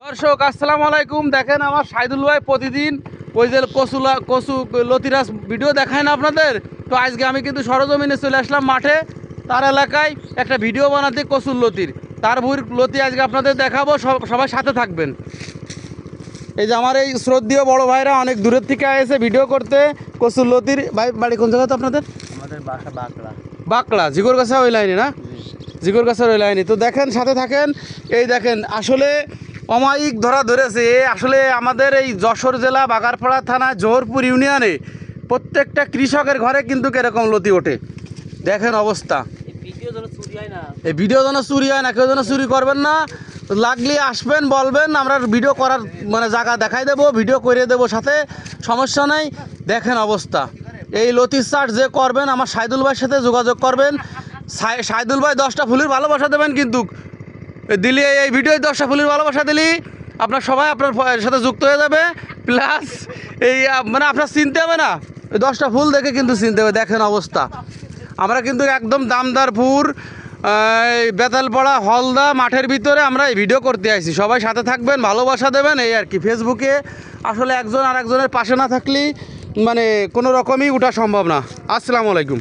দর্শক আসসালামু আলাইকুম। দেখেন আমার সাইদুল ভাই প্রতিদিন ওই যে কচু লতিরাস ভিডিও দেখায় না আপনাদের, তো আজকে আমি কিন্তু সরজমিনে চলে আসলাম মাঠে, তার এলাকায় একটা ভিডিও বানাতে কচুর লতির, তার ভুঁড় লতি আজকে আপনাদের দেখাবো, সবাই সাথে থাকবেন। এই যে আমার এই শ্রদ্ধেয় বড় ভাইরা অনেক দূরের থেকে এসে ভিডিও করতে কচুর লতির। ভাই বাড়ি কোন জায়গা তো আপনাদের? আমাদের বাসা বাঁকড়া। বাঁকড়া জিগরগাছা ওই লাইনে না? জিগরগাছার ওই লাইনে। তো দেখেন সাথে থাকেন। এই দেখেন আসলে অমায়িক ধরা ধরেছে। আসলে আমাদের এই যশোর জেলা বাগারপাড়া থানা জোহরপুর ইউনিয়নে প্রত্যেকটা কৃষকের ঘরে কিন্তু এরকম লতি ওঠে। দেখেন অবস্থা। এই ভিডিও যেন চুরি হয় না, কেউ যেন চুরি করবেন না। লাগলে আসবেন, বলবেন, আমরা ভিডিও করার মানে জায়গা দেখাই দেবো, ভিডিও করে দেবো, সাথে সমস্যা নেই। দেখেন অবস্থা। এই লতির চাষ যে করবেন আমার সাইদুল ভাইয়ের সাথে যোগাযোগ করবেন। সাইদুল ভাই 10টা ফুলের ভালোবাসা দেবেন কিন্তু দিলি, এই ভিডিও 10টা ফুলের ভালোবাসা দিলি আপনার সবাই আপনার সাথে যুক্ত হয়ে যাবে। প্লাস এই মানে আপনার চিনতে হবে না, এই 10টা ফুল দেখে কিন্তু চিনতে হবে। দেখেন অবস্থা। আমরা কিন্তু একদম দামদারপুর বেতালপাড়া হলদা মাঠের ভিতরে আমরা এই ভিডিও করতে আসছি। সবাই সাথে থাকবেন, ভালোবাসা দেবেন, এই আর কি। ফেসবুকে আসলে একজন আর একজনের পাশে না থাকলেই মানে কোনো রকমই ওঠা সম্ভব না। আসসালামু আলাইকুম।